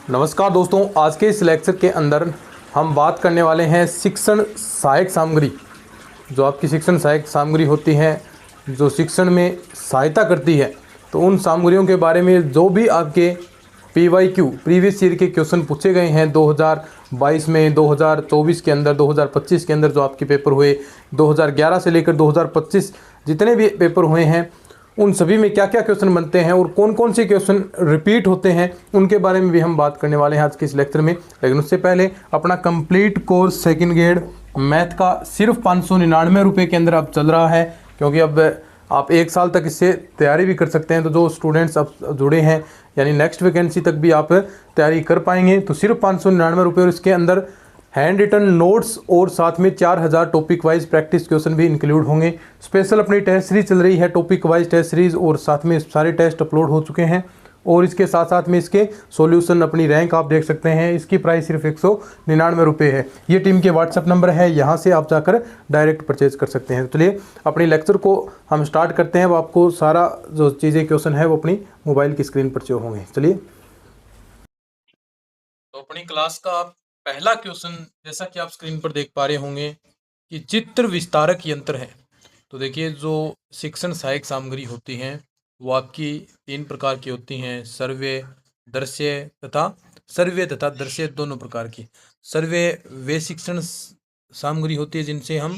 नमस्कार दोस्तों, आज के इस लेक्चर के अंदर हम बात करने वाले हैं शिक्षण सहायक सामग्री। जो आपकी शिक्षण सहायक सामग्री होती है, जो शिक्षण में सहायता करती है, तो उन सामग्रियों के बारे में जो भी आपके PYQ प्रीवियस ईयर के क्वेश्चन पूछे गए हैं 2022 में, 2024 के अंदर, 2025 के अंदर जो आपके पेपर हुए, 2011 से लेकर 2025 जितने भी पेपर हुए हैं, उन सभी में क्या क्या क्वेश्चन बनते हैं और कौन कौन से क्वेश्चन रिपीट होते हैं, उनके बारे में भी हम बात करने वाले हैं आज के इस लेक्चर में। लेकिन उससे पहले अपना complete course second grade math का सिर्फ 599 रुपये के अंदर अब चल रहा है, क्योंकि अब आप एक साल तक इससे तैयारी भी कर सकते हैं। तो जो स्टूडेंट्स अब जुड़े हैं, यानी नेक्स्ट वैकेंसी तक भी आप तैयारी कर पाएंगे, तो सिर्फ 599 रुपये। और इसके अंदर हैंड रिटन नोट्स और साथ में 4000 टॉपिक वाइज प्रैक्टिस क्वेश्चन भी इंक्लूड होंगे। स्पेशल अपनी टेस्ट सीरीज चल रही है, टॉपिक वाइज टेस्ट सीरीज, और साथ में सारे टेस्ट अपलोड हो चुके हैं। और इसके साथ साथ में इसके सॉल्यूशन, अपनी रैंक आप देख सकते हैं। इसकी प्राइस सिर्फ 199 रुपये है। ये टीम के व्हाट्सअप नंबर है, यहाँ से आप जाकर डायरेक्ट परचेज कर सकते हैं। तो चलिए अपनी लेक्चर को हम स्टार्ट करते हैं। अब आपको सारा जो चीज़ें क्वेश्चन है वो अपनी मोबाइल की स्क्रीन पर शो होंगे। चलिए, तो अपनी क्लास का पहला क्वेश्चन, जैसा कि आप स्क्रीन पर देख पा रहे होंगे कि चित्र विस्तारक यंत्र है। तो देखिए, जो शिक्षण सहायक सामग्री होती हैं वो आपकी 3 प्रकार की होती हैं, सर्वे तथा दृश्य दोनों प्रकार की। सर्वे वे शिक्षण सामग्री होती है जिनसे हम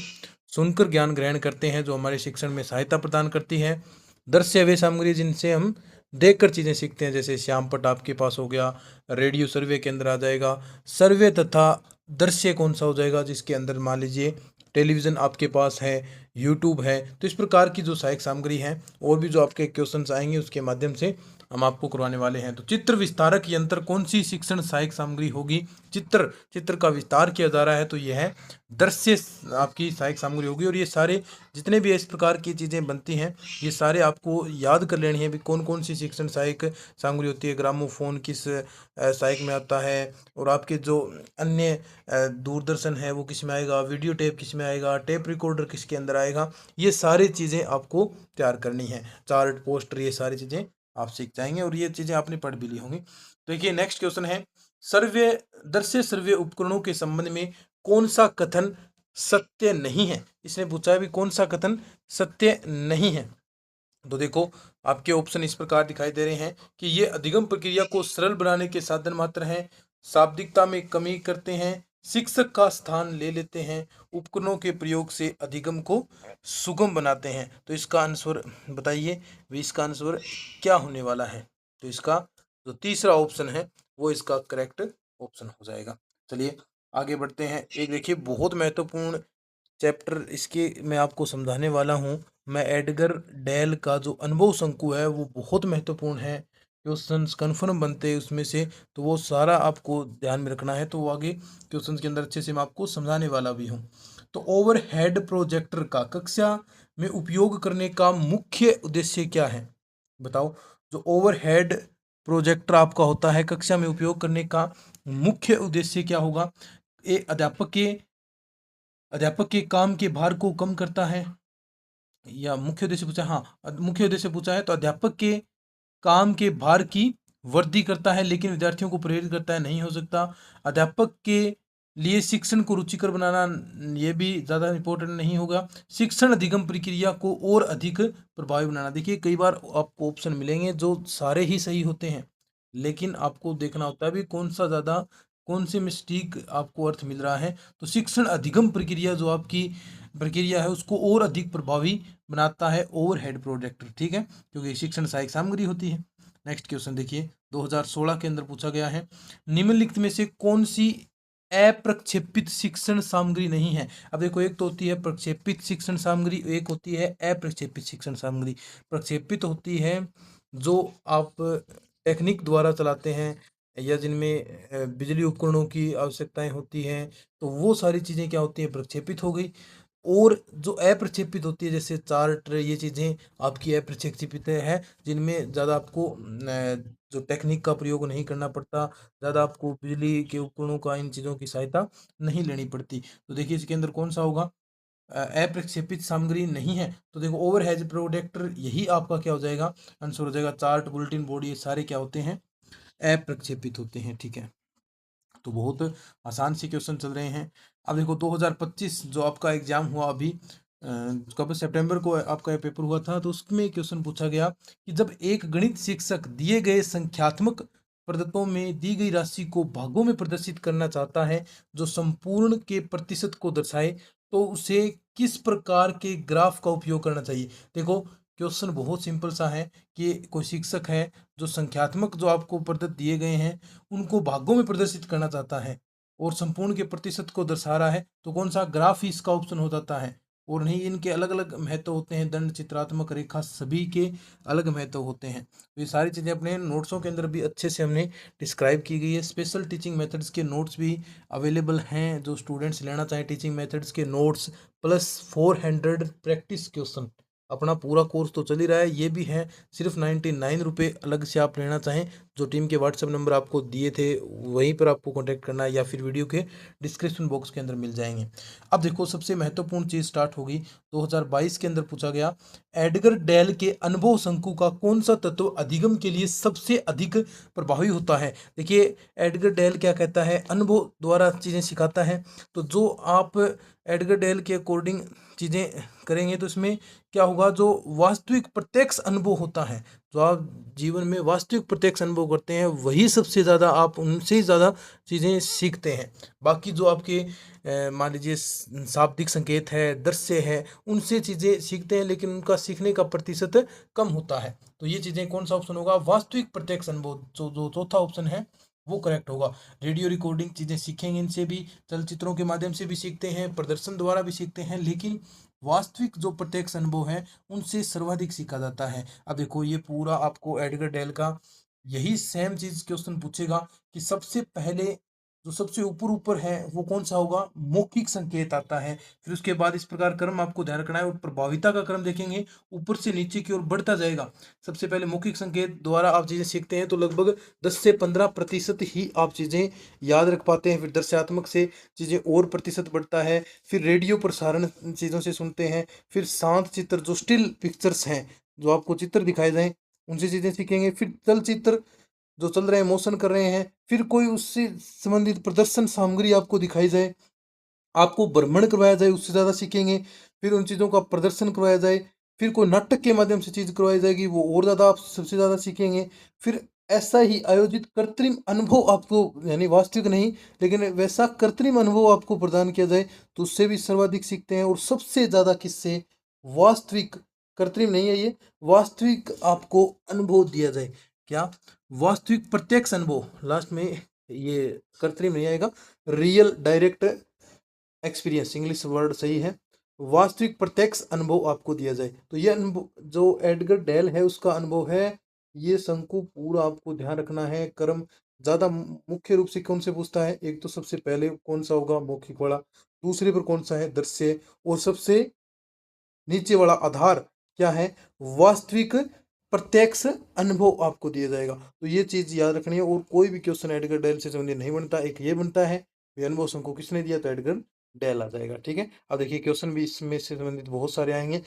सुनकर ज्ञान ग्रहण करते हैं, जो हमारे शिक्षण में सहायता प्रदान करती है। दृश्य वे सामग्री जिनसे हम देखकर चीज़ें सीखते हैं, जैसे श्यामपट आपके पास हो गया, रेडियो सर्वे के अंदर आ जाएगा। सर्वे तथा दृश्य कौन सा हो जाएगा, जिसके अंदर मान लीजिए टेलीविज़न आपके पास है, यूट्यूब है। तो इस प्रकार की जो सहायक सामग्री है, और भी जो आपके क्वेश्चंस आएंगे उसके माध्यम से हम आपको करवाने वाले हैं। तो चित्र विस्तारक यंत्र कौन सी शिक्षण सहायक सामग्री होगी? चित्र का विस्तार किया जा रहा है, तो यह है दृश्य आपकी सहायक सामग्री होगी। और ये सारे जितने भी इस प्रकार की चीज़ें बनती हैं, ये सारे आपको याद कर लेनी है भी कौन कौन सी शिक्षण सहायक सामग्री होती है। ग्रामोफोन किस सहायक में आता है, और आपके जो अन्य दूरदर्शन है वो किस में आएगा, वीडियो टेप किस में आएगा, टेप रिकॉर्डर किसके अंदर आएगा। ये सारी चीज़ें आपको तैयार करनी है। चार्ट, पोस्टर, ये सारी चीज़ें आप सीख जाएंगे, और ये चीज़ें आपने पढ़ भी ली होंगी। तो देखिए, नेक्स्ट क्वेश्चन है, दृश्य सर्वे उपकरणों के संबंध में कौन सा कथन सत्य नहीं है? इसने पूछा है भी कौन सा कथन सत्य नहीं है। तो देखो, आपके ऑप्शन इस प्रकार दिखाई दे रहे हैं कि ये अधिगम प्रक्रिया को सरल बनाने के साधन मात्र हैं, शाब्दिकता में कमी करते हैं, शिक्षक का स्थान ले लेते हैं, उपकरणों के प्रयोग से अधिगम को सुगम बनाते हैं। तो इसका आंसर बताइए, भी इसका आंसर क्या होने वाला है? तो इसका जो तीसरा ऑप्शन है वो इसका करेक्ट ऑप्शन हो जाएगा। चलिए आगे बढ़ते हैं। एक देखिए, बहुत महत्वपूर्ण चैप्टर इसके मैं आपको समझाने वाला हूँ। मैं एडगर डेल का जो अनुभव शंकु है वो बहुत महत्वपूर्ण है, क्वेश्चंस कन्फर्म बनते हैं उसमें से, तो वो सारा आपको ध्यान में रखना है। तो वो आगे क्वेश्चंस के अंदर अच्छे से मैं आपको समझाने वाला भी हूँ। तो ओवरहेड प्रोजेक्टर का कक्षा में उपयोग करने का मुख्य उद्देश्य क्या है? बताओ। जो ओवरहेड प्रोजेक्टर आपका होता है, कक्षा में उपयोग करने का मुख्य उद्देश्य क्या होगा? ये अध्यापक के काम के भार को कम करता है, या मुख्य उद्देश्य पूछा? हाँ, मुख्य उद्देश्य पूछा है तो अध्यापक के काम के भार की वृद्धि करता है, लेकिन विद्यार्थियों को प्रेरित करता है, नहीं हो सकता। अध्यापक के लिए शिक्षण को रुचिकर बनाना, ये भी ज़्यादा इंपॉर्टेंट नहीं होगा। शिक्षण अधिगम प्रक्रिया को और अधिक प्रभावी बनाना। देखिए, कई बार आपको ऑप्शन मिलेंगे जो सारे ही सही होते हैं, लेकिन आपको देखना होता है भी कौन सा ज़्यादा, कौन से मिस्टेक आपको अर्थ मिल रहा है। तो शिक्षण अधिगम प्रक्रिया जो आपकी प्रक्रिया है उसको और अधिक प्रभावी बनाता है ओवरहेड प्रोजेक्टर, ठीक है, क्योंकि शिक्षण सहायक सामग्री होती है। नेक्स्ट क्वेश्चन देखिए, 2016 के अंदर पूछा गया है, निम्नलिखित में से कौन सी अप्रक्षेपित शिक्षण सामग्री नहीं है? अब देखो, एक तो होती है प्रक्षेपित शिक्षण सामग्री, एक होती है अप्रक्षेपित शिक्षण सामग्री। प्रक्षेपित होती है जो आप टेक्निक द्वारा चलाते हैं, या जिनमें बिजली उपकरणों की आवश्यकताएं होती हैं, तो वो सारी चीज़ें क्या होती हैं? प्रक्षेपित हो गई। और जो अप्रक्षेपित होती है, जैसे चार्ट, ये चीज़ें आपकी अप्रक्षेपित है, जिनमें ज़्यादा आपको जो टेक्निक का प्रयोग नहीं करना पड़ता, ज़्यादा आपको बिजली के उपकरणों का, इन चीज़ों की सहायता नहीं लेनी पड़ती। तो देखिए, इसके अंदर कौन सा होगा? अप्रक्षेपित सामग्री नहीं है। तो देखो, ओवरहेड प्रोजेक्टर यही आपका क्या हो जाएगा? आंसर हो जाएगा। चार्ट, बुलेटिन बोर्ड, ये सारे क्या होते हैं? अप्रक्षेपित होते हैं। ठीक है, तो बहुत आसान से क्वेश्चन चल रहे हैं। अब देखो 2025 जो आपका एग्जाम हुआ अभी, कब, सितंबर को आपका पेपर हुआ था, तो उसमें क्वेश्चन पूछा गया कि जब एक गणित शिक्षक दिए गए संख्यात्मक पद्धतों में दी गई राशि को भागों में प्रदर्शित करना चाहता है जो संपूर्ण के प्रतिशत को दर्शाए, तो उसे किस प्रकार के ग्राफ का उपयोग करना चाहिए। देखो क्वेश्चन बहुत सिंपल सा है कि कोई शिक्षक है जो संख्यात्मक जो आपको पद्धत दिए गए हैं उनको भागों में प्रदर्शित करना चाहता है और संपूर्ण के प्रतिशत को दर्शा रहा है, तो कौन सा ग्राफ ही इसका ऑप्शन हो जाता है। और नहीं, इनके अलग अलग महत्व होते हैं, दंड, चित्रात्मक रेखा, सभी के अलग महत्व होते हैं। तो ये सारी चीज़ें अपने नोट्सों के अंदर भी अच्छे से हमने डिस्क्राइब की गई है। स्पेशल टीचिंग मेथड्स के नोट्स भी अवेलेबल हैं, जो स्टूडेंट्स लेना चाहें टीचिंग मेथड्स के नोट्स प्लस 400 प्रैक्टिस क्वेश्चन, अपना पूरा कोर्स तो चल ही रहा है, ये भी है सिर्फ 99 रुपये। अलग से आप लेना चाहें, जो टीम के व्हाट्सएप नंबर आपको दिए थे वहीं पर आपको कांटेक्ट करना है, या फिर वीडियो के डिस्क्रिप्शन बॉक्स के अंदर मिल जाएंगे। अब देखो सबसे महत्वपूर्ण चीज़ स्टार्ट होगी। 2022 के अंदर पूछा गया, एडगर डेल के अनुभव शंकु का कौन सा तत्व अधिगम के लिए सबसे अधिक प्रभावी होता है। देखिए एडगर डेल क्या कहता है, अनुभव द्वारा चीज़ें सिखाता है। तो जो आप एडगर डेल के अकॉर्डिंग चीज़ें करेंगे तो इसमें क्या होगा, जो वास्तविक प्रत्यक्ष अनुभव होता है, जो आप जीवन में वास्तविक प्रत्यक्ष अनुभव करते हैं, वही सबसे ज़्यादा आप उनसे ही ज़्यादा चीज़ें सीखते हैं। बाकी जो आपके मान लीजिए शाब्दिक संकेत है, दृश्य है, उनसे चीज़ें सीखते हैं, लेकिन उनका सीखने का प्रतिशत कम होता है। तो ये चीज़ें कौन सा ऑप्शन होगा, वास्तविक प्रत्यक्ष अनुभव, जो चौथा ऑप्शन है वो करेक्ट होगा। रेडियो रिकॉर्डिंग चीज़ें सीखेंगे, इनसे भी, चलचित्रों के माध्यम से भी सीखते हैं, प्रदर्शन द्वारा भी सीखते हैं, लेकिन वास्तविक जो प्रत्यक्ष अनुभव है उनसे सर्वाधिक सीखा जाता है। अब देखो ये पूरा आपको एडगर डेल का यही सेम चीज क्वेश्चन पूछेगा कि सबसे पहले जो सबसे ऊपर ऊपर है वो कौन सा होगा, मौखिक संकेत आता है। फिर उसके बाद इस प्रकार क्रम आपको ध्यान रखना है, और प्रभाविता का क्रम देखेंगे ऊपर से नीचे की ओर बढ़ता जाएगा। सबसे पहले मौखिक संकेत द्वारा आप चीजें सीखते हैं, तो लगभग 10 से 15% ही आप चीजें याद रख पाते हैं। फिर दृश्यात्मक से चीजें और प्रतिशत बढ़ता है। फिर रेडियो प्रसारण चीज़ों से सुनते हैं। फिर शांत चित्र, जो स्टिल पिक्चर्स हैं, जो आपको चित्र दिखाए जाएं, उनसे चीज़ें सीखेंगे। फिर चलचित्र जो चल रहे हैं, मोशन कर रहे हैं, फिर कोई उससे संबंधित प्रदर्शन सामग्री आपको दिखाई जाए, आपको भ्रमण करवाया जाए, उससे ज़्यादा सीखेंगे। फिर उन चीज़ों का प्रदर्शन करवाया जाए, फिर कोई नाटक के माध्यम से चीज़ करवाई जाएगी, वो और ज़्यादा आप सबसे ज़्यादा सीखेंगे। फिर ऐसा ही आयोजित कृत्रिम अनुभव आपको, यानी वास्तविक नहीं लेकिन वैसा कृत्रिम अनुभव आपको प्रदान किया जाए, तो उससे भी सर्वाधिक सीखते हैं। और सबसे ज़्यादा किससे, वास्तविक, कृत्रिम नहीं है ये, वास्तविक आपको अनुभव दिया जाए। क्या, वास्तविक प्रत्यक्ष अनुभव, लास्ट में ये कृत्रिम नहीं आएगा, real direct experience, English word सही है, वास्तविक प्रत्यक्ष अनुभव आपको दिया जाए। तो ये अनुभव जो एडगर डेल है उसका अनुभव है, ये शंकु पूरा आपको ध्यान रखना है। क्रम ज्यादा मुख्य रूप से कौन से पूछता है, एक तो सबसे पहले कौन सा होगा, मौखिक वाला, दूसरे पर कौन सा है, दृश्य, और सबसे नीचे वाला आधार क्या है, वास्तविक प्रत्यक्ष अनुभव आपको दिया जाएगा। तो ये चीज याद रखनी है। और कोई भी क्वेश्चन एडगर डेल से संबंधित नहीं बनता, एक ये बनता है, ये अनुभव शंकु किसने दिया, तो एडगर डेल आ जाएगा। ठीक है, अब देखिए क्वेश्चन भी इसमें से संबंधित बहुत सारे आएंगे,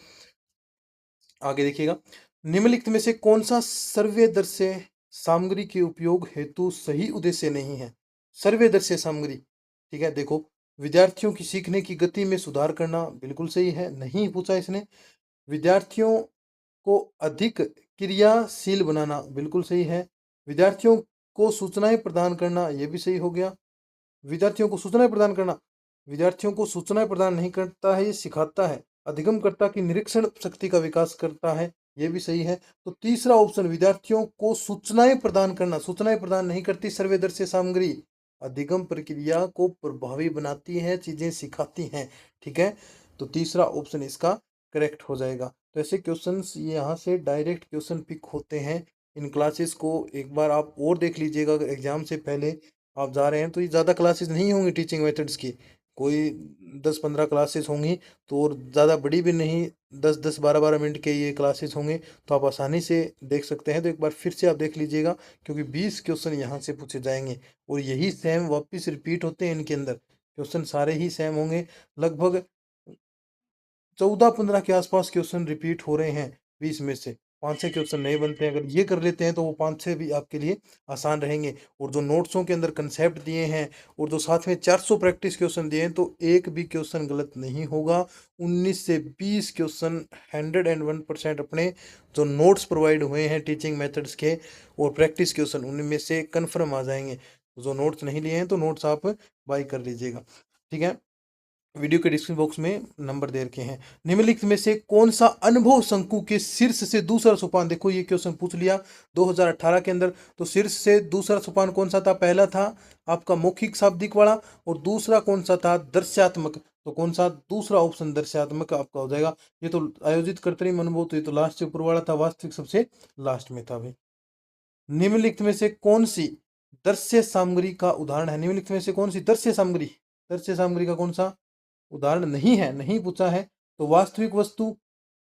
आगे देखिएगा। निम्नलिखित में से कौन सा सर्वे दृश्य सामग्री के उपयोग हेतु सही उद्देश्य नहीं है। सर्वे दृश्य सामग्री, ठीक है, देखो, विद्यार्थियों की सीखने की गति में सुधार करना बिल्कुल सही है, नहीं पूछा इसने। विद्यार्थियों को अधिक क्रियाशील बनाना बिल्कुल सही है। विद्यार्थियों को सूचनाएं प्रदान करना, यह भी सही हो गया। विद्यार्थियों को सूचनाएं प्रदान करना, विद्यार्थियों को सूचनाएं प्रदान नहीं करता है, ये सिखाता है। अधिगमकर्ता की निरीक्षण शक्ति का विकास करता है, ये भी सही है। तो तीसरा ऑप्शन, विद्यार्थियों को सूचनाएं प्रदान करना, सूचनाएं प्रदान नहीं करती सर्वेदर्शी सामग्री, अधिगम प्रक्रिया को प्रभावी बनाती है, चीजें सिखाती हैं। ठीक है, तो तीसरा ऑप्शन इसका करेक्ट हो जाएगा। तो ऐसे क्वेश्चंस यहाँ से डायरेक्ट क्वेश्चन पिक होते हैं। इन क्लासेस को एक बार आप और देख लीजिएगा, अगर एग्जाम से पहले आप जा रहे हैं तो ये ज़्यादा क्लासेस नहीं होंगी टीचिंग मेथड्स की, कोई 10-15 क्लासेस होंगी, तो और ज़्यादा बड़ी भी नहीं, 10-10 12-12 मिनट के ये क्लासेस होंगे, तो आप आसानी से देख सकते हैं। तो एक बार फिर से आप देख लीजिएगा, क्योंकि 20 क्वेश्चन यहाँ से पूछे जाएंगे और यही सेम वापस रिपीट होते हैं इनके अंदर, क्वेश्चन सारे ही सेम होंगे। लगभग 14-15 के आसपास क्वेश्चन रिपीट हो रहे हैं 20 में से। 5-6 क्वेश्चन नहीं बनते हैं, अगर ये कर लेते हैं तो वो 5-6 भी आपके लिए आसान रहेंगे। और जो नोट्सों के अंदर कंसेप्ट दिए हैं और जो साथ में 400 प्रैक्टिस क्वेश्चन दिए हैं, तो एक भी क्वेश्चन गलत नहीं होगा। 19 से 20 क्वेश्चन 101% अपने जो नोट्स प्रोवाइड हुए हैं टीचिंग मेथड्स के और प्रैक्टिस क्वेश्चन, उनमें से कन्फर्म आ जाएंगे। जो नोट्स नहीं लिए हैं तो नोट्स आप बाई कर लीजिएगा, ठीक है। वीडियो के डिस्क्रिप्शन बॉक्स में नंबर दे रखे हैं। निम्नलिखित में से कौन सा अनुभव शंकु के शीर्ष से दूसरा सोपान, देखो ये क्वेश्चन पूछ लिया 2018 के अंदर, तो शीर्ष से दूसरा सोपान कौन सा था? पहला था आपका मौखिक शाब्दिक वाला और दूसरा कौन सा था? दृश्यात्मक। तो कौन सा? दूसरा ऑप्शन दृश्यात्मक आपका हो जाएगा। ये तो आयोजित कृत्रिम अनुभव, तो ये तो लास्ट से ऊपर वाला था, वास्तविक सबसे लास्ट में था भाई। निम्नलिखित में से कौन सी दृश्य सामग्री का उदाहरण है? निम्नलिखित में से कौन सी दृश्य सामग्री का कौन सा उदाहरण नहीं है? नहीं पूछा है तो वास्तविक वस्तु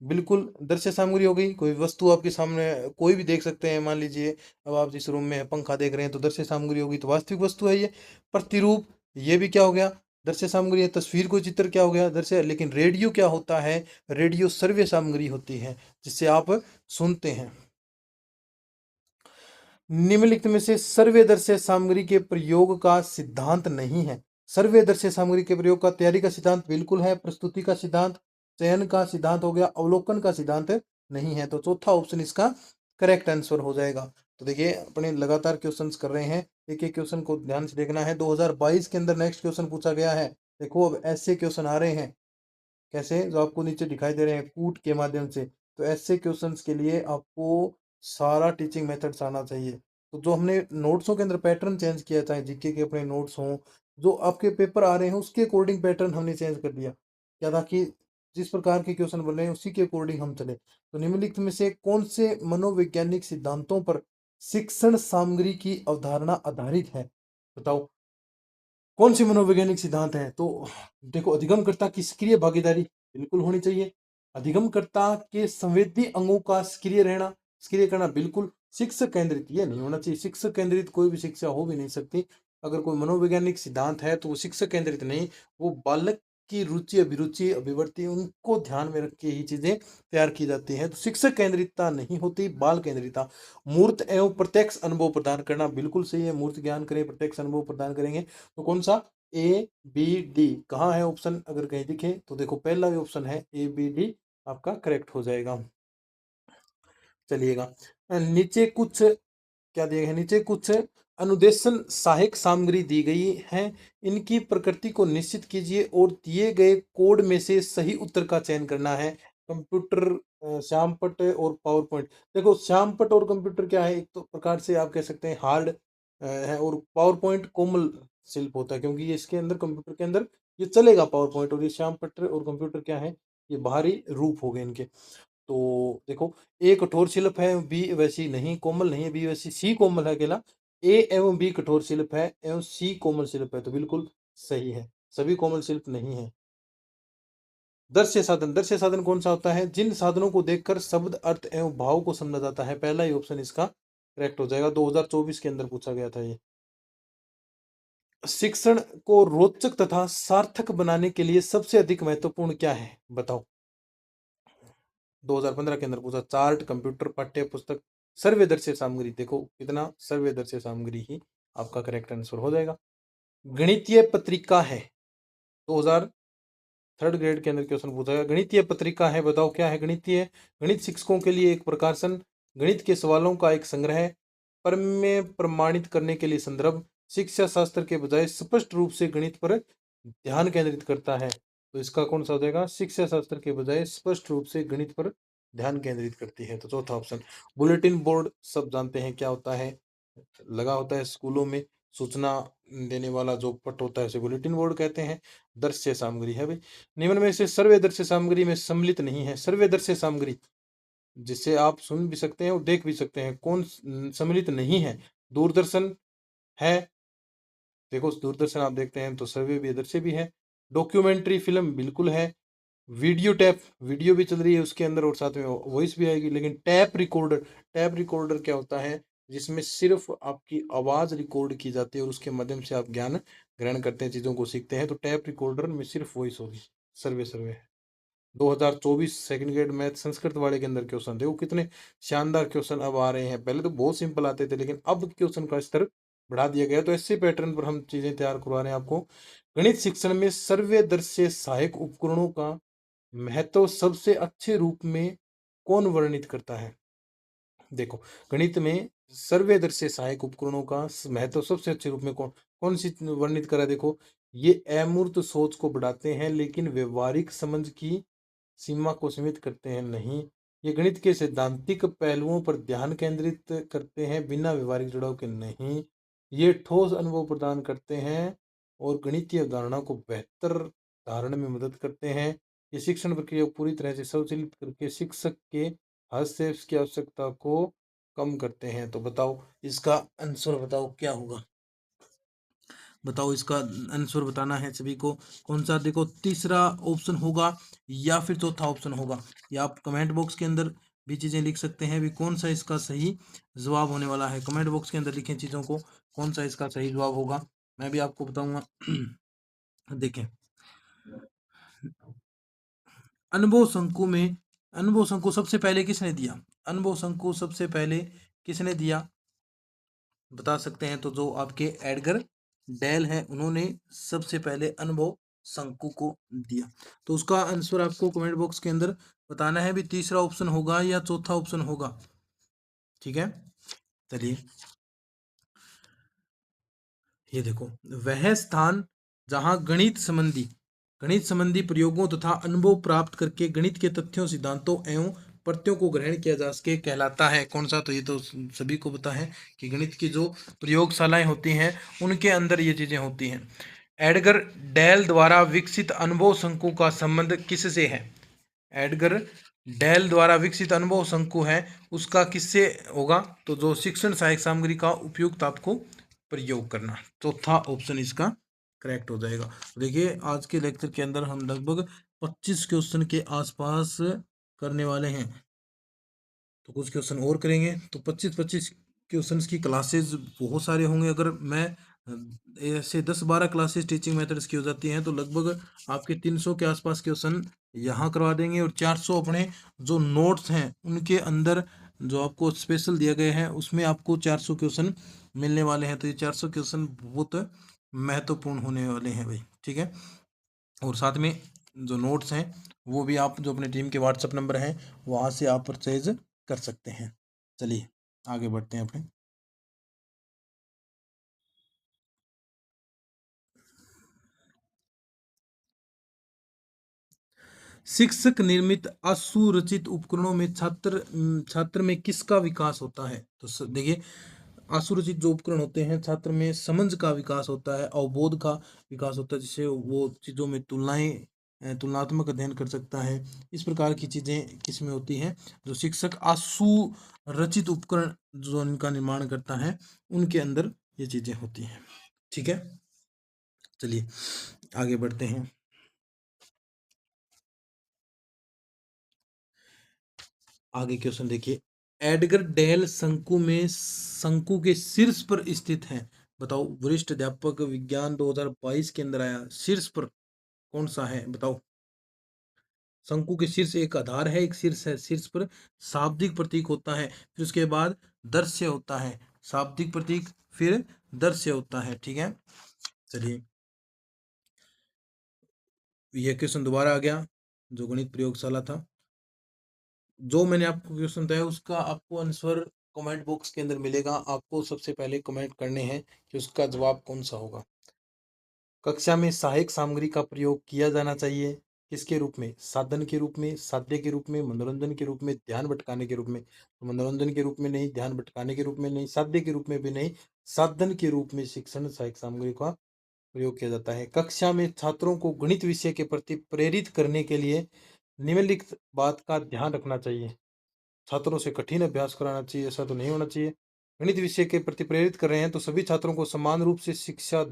बिल्कुल दृश्य सामग्री हो गई। कोई वस्तु आपके सामने कोई भी देख सकते हैं, मान लीजिए अब आप जिस रूम में पंखा देख रहे हैं तो दृश्य सामग्री होगी, तो वास्तविक वस्तु है ये। प्रतिरूप, ये भी क्या हो गया? दृश्य सामग्री है। तस्वीर, कोई चित्र, क्या हो गया? दृश्य। लेकिन रेडियो क्या होता है? रेडियो श्रव्य सामग्री होती है, जिससे आप सुनते हैं। निम्नलिखित में से सर्वदर्शी सामग्री के प्रयोग का सिद्धांत नहीं है। सर्वदर्शी सामग्री के प्रयोग का तैयारी का सिद्धांत बिल्कुल है। प्रस्तुति का सिद्धांत, चयन का सिद्धांत हो गया, अवलोकन का सिद्धांत नहीं है। तो चौथा ऑप्शन इसका करेक्ट आंसर हो जाएगा। तो देखिए अपने लगातार क्वेश्चंस कर रहे हैं, एक एक क्वेश्चन को ध्यान से देखना है। 2022 के अंदर नेक्स्ट क्वेश्चन पूछा गया है। देखो अब ऐसे क्वेश्चन आ रहे हैं, कैसे? जो आपको नीचे दिखाई दे रहे हैं कूट के माध्यम से। तो ऐसे क्वेश्चंस के लिए आपको सारा टीचिंग मेथड्स आना चाहिए। तो जो हमने नोट्सों के अंदर पैटर्न चेंज किया, चाहे जीके के अपने नोट्स हों, जो आपके पेपर आ रहे हैं उसके अकॉर्डिंग पैटर्न हमने चेंज कर दिया। क्या था कि जिस प्रकार के क्वेश्चन बन रहे हैं उसी के अकॉर्डिंग हम चले। तो निम्नलिखित में से कौन से मनोवैज्ञानिक सिद्धांतों पर शिक्षण सामग्री की अवधारणा आधारित है? बताओ कौन से मनोवैज्ञानिक सिद्धांत हैं? तो देखो, अधिगमकर्ता की सक्रिय भागीदारी बिल्कुल होनी चाहिए। अधिगमकर्ता के संवेदी अंगों का सक्रिय करना बिल्कुल। शिक्षक केंद्रित ये नहीं होना चाहिए। शिक्षक केंद्रित कोई भी शिक्षा हो भी नहीं सकती। अगर कोई मनोवैज्ञानिक सिद्धांत है तो वो शिक्षक केंद्रित नहीं, वो बालक की रुचि, अभिरुचि, अभिवृत्ति, उनको ध्यान में रख के ही चीजें तैयार की जाती हैं। तो शिक्षक केंद्रितता नहीं होती, बाल केंद्रितता। मूर्त एवं प्रत्यक्ष अनुभव प्रदान करना बिल्कुल सही है। मूर्त ज्ञान करें, प्रत्यक्ष अनुभव प्रदान करेंगे। तो कौन सा? ए बी डी कहाँ है ऑप्शन? अगर कहीं दिखे तो देखो पहला भी ऑप्शन है, ए बी डी आपका करेक्ट हो जाएगा। चलिएगा, नीचे कुछ क्या दिए गए हैं? नीचे कुछ अनुदेशन सहायक सामग्री दी गई है। इनकी प्रकृति को निश्चित कीजिए और दिए गए कोड में से सही उत्तर का चयन करना है। कंप्यूटर, श्यामपट्ट और पावर पॉइंट। देखो श्यामपट्ट और कंप्यूटर क्या है? एक तो प्रकार से आप कह सकते हैं हार्ड है, और पावर पॉइंट कोमल शिल्प होता है, क्योंकि ये इसके अंदर, कंप्यूटर के अंदर ये चलेगा पावर पॉइंट। और ये श्यामपट्ट और कंप्यूटर क्या है? ये बाहरी रूप हो गए इनके। तो देखो, ए कठोर शिल्प है, बी वैसी नहीं, कोमल नहीं है, बी वैसी, सी कोमल है अकेला। ए एवं बी कठोर शिल्प है एवं सी कोमल शिल्प है, तो बिल्कुल सही है, सभी कोमल शिल्प नहीं है। दृश्य साधन कौन सा होता है? जिन साधनों को देखकर शब्द, अर्थ एवं भाव को समझा जाता है। पहला ही ऑप्शन इसका करेक्ट हो जाएगा। 2024 के अंदर पूछा गया था ये। शिक्षण को रोचक तथा सार्थक बनाने के लिए सबसे अधिक महत्वपूर्ण क्या है? बताओ। 2015 के अंदर पूछा। चार्ट, कंप्यूटर, पाठ्य पुस्तक, सर्वदर्शी सामग्री। देखो कितना सर्वदर्शी सामग्री ही आपका करेक्ट आंसर हो जाएगा। गणितीय पत्रिका है, 2000 थर्ड ग्रेड के अंदर क्वेश्चन पूछा गया। गणितीय पत्रिका है, बताओ क्या है? गणितीय, गणित शिक्षकों के लिए एक प्रकाशन, गणित के सवालों का एक संग्रह, प्रमेय प्रमाणित करने के लिए संदर्भ, शिक्षा शास्त्र के बजाय स्पष्ट रूप से गणित पर ध्यान केंद्रित करता है। तो इसका कौन सा हो जाएगा? शिक्षा शास्त्र के बजाय स्पष्ट रूप से गणित पर ध्यान केंद्रित करती है, तो चौथा ऑप्शन। बुलेटिन बोर्ड सब जानते हैं क्या होता है, लगा होता है स्कूलों में, सूचना देने वाला जो पट होता है उसे बुलेटिन बोर्ड कहते हैं। दृश्य सामग्री है भाई। निम्न में से सर्वे दृश्य सामग्री में सम्मिलित नहीं है। सर्वे दृश्य सामग्री जिसे आप सुन भी सकते हैं और देख भी सकते हैं, कौन सम्मिलित नहीं है? दूरदर्शन है, देखो दूरदर्शन आप देखते हैं तो सर्वे भी दृश्य भी है। डॉक्यूमेंट्री फिल्म बिल्कुल है। वीडियो टैप, वीडियो भी चल रही है उसके अंदर और साथ में वॉइस भी आएगी। लेकिन टैप रिकॉर्डर क्या होता है? जिसमें सिर्फ आपकी आवाज रिकॉर्ड की जाती है और उसके माध्यम से आप ज्ञान ग्रहण करते हैं, चीजों को सीखते हैं। तो टैप रिकॉर्डर में सिर्फ वॉइस होगी। सर्वे सर्वे है। 2024 सेकंड ग्रेड मैथ संस्कृत वाले के अंदर क्वेश्चन देखो कितने शानदार क्वेश्चन अब आ रहे हैं। पहले तो बहुत सिंपल आते थे, लेकिन अब क्वेश्चन का स्तर बढ़ा दिया गया। तो ऐसे पैटर्न पर हम चीजें तैयार करवा रहे हैं आपको। गणित शिक्षण में सर्वदर्शी सहायक उपकरणों का महत्व सबसे अच्छे रूप में कौन वर्णित करता है? देखो, गणित में सर्वदर्शी सहायक उपकरणों का महत्व सबसे अच्छे रूप में कौन कौन सी वर्णित करा? देखो, ये अमूर्त सोच को बढ़ाते हैं लेकिन व्यवहारिक समझ की सीमा को सीमित करते हैं नहीं। ये गणित के सैद्धांतिक पहलुओं पर ध्यान केंद्रित करते हैं बिना व्यवहारिक जुड़ाव के नहीं। ये ठोस अनुभव प्रदान करते हैं और गणितीय अवधारणा को बेहतर धारण में मदद करते हैं। ये शिक्षण प्रक्रिया को पूरी तरह से स्वचालित करके शिक्षक के हस्तक्षेप की आवश्यकता को कम करते हैं। तो बताओ इसका आंसर बताओ क्या होगा? बताओ इसका आंसर बताना है सभी को। कौन सा? देखो, तीसरा ऑप्शन होगा या फिर चौथा ऑप्शन होगा। या आप कमेंट बॉक्स के अंदर भी चीजें लिख सकते हैं भी कौन सा इसका सही जवाब होने वाला है। कमेंट बॉक्स के अंदर लिखें चीजों को, कौन सा इसका सही जवाब होगा, मैं भी आपको बताऊंगा। देखें, अनुभव शंकु सबसे पहले किसने दिया? अनुभव शंकु सबसे पहले किसने दिया बता सकते हैं? तो जो आपके एडगर डेल है, उन्होंने सबसे पहले अनुभव शंकु को दिया। तो उसका आंसर आपको कमेंट बॉक्स के अंदर बताना है भी तीसरा ऑप्शन होगा या चौथा ऑप्शन होगा। ठीक है, चलिए ये देखो, वह स्थान जहां गणित संबंधी प्रयोगों तथा अनुभव प्राप्त करके गणित के तथ्यों, सिद्धांतों एवं प्रत्ययों को ग्रहण किया जा सके कहलाता है। कौन सा? तो ये तो सभी को पता है कि गणित की जो प्रयोगशालाएं होती हैं उनके अंदर ये चीजें होती हैं। एडगर डेल द्वारा विकसित अनुभव शंकु का संबंध किससे है? एडगर डेल द्वारा विकसित अनुभव शंकु है, उसका किससे होगा? तो जो शिक्षण सहायक सामग्री का उपयुक्त आपको प्रयोग करना। चौथा ऑप्शन इसका करेक्ट हो जाएगा। देखिए, आज के लेक्चर के अंदर हम लगभग 25 क्वेश्चन के आसपास करने वाले हैं। तो कुछ क्वेश्चन और करेंगे तो 25 क्वेश्चंस की क्लासेस बहुत सारे होंगे। अगर मैं ऐसे 10-12 क्लासेस टीचिंग मेथड्स की हो जाती हैं तो लगभग आपके 300 के आसपास क्वेश्चन यहाँ करवा देंगे, और 400 अपने जो नोट्स हैं उनके अंदर जो आपको स्पेशल दिया गया है उसमें आपको 400 क्वेश्चन मिलने वाले हैं। तो ये 400 क्वेश्चन बहुत महत्वपूर्ण होने वाले हैं भाई। ठीक है, और साथ में जो नोट्स हैं वो भी आप जो अपने टीम के व्हाट्सएप नंबर हैं वहाँ से आप परचेज कर सकते हैं। चलिए आगे बढ़ते हैं अपने। शिक्षक निर्मित असुरचित उपकरणों में छात्र में किसका विकास होता है? तो देखिए, असुरचित जो उपकरण होते हैं, छात्र में समझ का विकास होता है, अवबोध का विकास होता है, जिससे वो चीजों में तुलनात्मक अध्ययन कर सकता है। इस प्रकार की चीजें किसमें होती हैं? जो शिक्षक असुरचित उपकरण जो इनका निर्माण करता है उनके अंदर ये चीजें होती हैं। ठीक है, चलिए आगे बढ़ते हैं। आगे क्वेश्चन देखिए, एडगर डेल शंकु के शीर्ष पर स्थित है। बताओ, वरिष्ठ अध्यापक विज्ञान 2022 के अंदर आया, शीर्ष पर कौन सा है बताओ? शंकु के शीर्ष एक आधार है, एक शीर्ष है। शीर्ष पर शाब्दिक प्रतीक होता है, फिर उसके बाद दृश्य होता है। शाब्दिक प्रतीक फिर दृश्य होता है। ठीक है, चलिए यह क्वेश्चन दोबारा आ गया जो गणित प्रयोगशाला था। जो मैंने आपको क्वेश्चन बताया उसका आपको आंसर कमेंट बॉक्स के अंदर मिलेगा। आपको सबसे पहले कमेंट करने हैं कि उसका जवाब कौन सा होगा। कक्षा में सहायक सामग्री का प्रयोग किया जाना चाहिए किसके रूप में? साधन के रूप में, साध्य के रूप में, मनोरंजन के रूप में, ध्यान भटकाने के रूप में। तो मनोरंजन के रूप में नहीं, ध्यान भटकाने के रूप में नहीं, साध्य के रूप में भी नहीं, साधन के रूप में शिक्षण सहायक सामग्री का प्रयोग किया जाता है। कक्षा में छात्रों को गणित विषय के प्रति प्रेरित करने के लिए निम्नलिखित बात का ध्यान रखना चाहिए। छात्रों से कठिन अभ्यास कराना चाहिए, ऐसा तो नहीं होना चाहिए। गणित विषय के प्रति प्रेरित कर रहे हैं तो सभी छात्रों को समान रूप से शिक्षा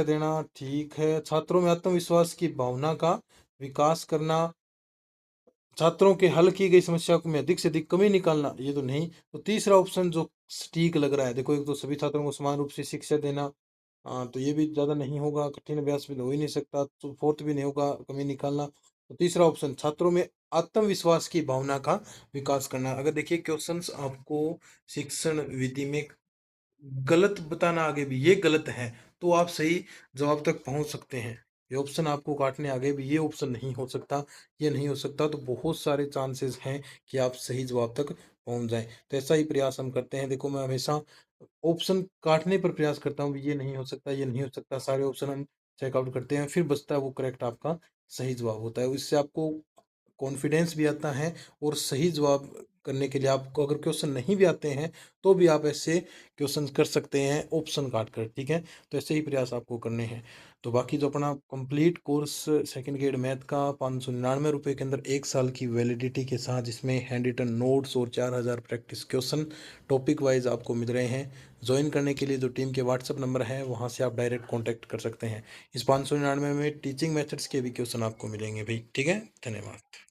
देना ठीक है। छात्रों में आत्मविश्वास की भावना का विकास करना, छात्रों के हल की गई समस्या को में अधिक से अधिक कमी निकालना, ये तो नहीं। तो तीसरा ऑप्शन जो ठीक लग रहा है, देखो, एक तो सभी छात्रों को समान रूप से शिक्षा देना, तो ये भी ज़्यादा नहीं होगा, कठिन अभ्यास भी हो ही नहीं सकता, तो फोर्थ भी नहीं होगा कमी निकालना। तो तीसरा ऑप्शन, छात्रों में आत्मविश्वास की भावना का विकास करना। अगर देखिए क्वेश्चंस आपको शिक्षण विधि में गलत बताना आगे भी ये गलत है, तो आप सही जवाब तक पहुंच सकते हैं। ये ऑप्शन आपको काटने आगे भी ये ऑप्शन नहीं हो सकता, ये नहीं हो सकता, तो बहुत सारे चांसेस हैं कि आप सही जवाब तक पहुंच जाएं। तो ऐसा ही प्रयास हम करते हैं। देखो मैं हमेशा ऑप्शन काटने पर प्रयास करता हूँ, ये नहीं हो सकता, ये नहीं हो सकता, सारे ऑप्शन हम चेकआउट करते हैं, फिर बचता है वो करेक्ट आपका सही जवाब होता है। इससे आपको कॉन्फिडेंस भी आता है, और सही जवाब करने के लिए आपको अगर क्वेश्चन नहीं भी आते हैं तो भी आप ऐसे क्वेश्चन कर सकते हैं ऑप्शन काट कर, ठीक है। तो ऐसे ही प्रयास आपको करने हैं। तो बाकी जो अपना complete course second grade math का 599 रुपये के अंदर 1 साल की वैलिडिटी के साथ, जिसमें हैंड रिटन नोट्स और 4000 प्रैक्टिस क्वेश्चन टॉपिक वाइज आपको मिल रहे हैं। ज्वाइन करने के लिए जो टीम के व्हाट्सअप नंबर है वहाँ से आप डायरेक्ट कॉन्टैक्ट कर सकते हैं। इस 599 में टीचिंग मेथड्स के भी क्वेश्चन आपको मिलेंगे भाई, ठीक है। धन्यवाद।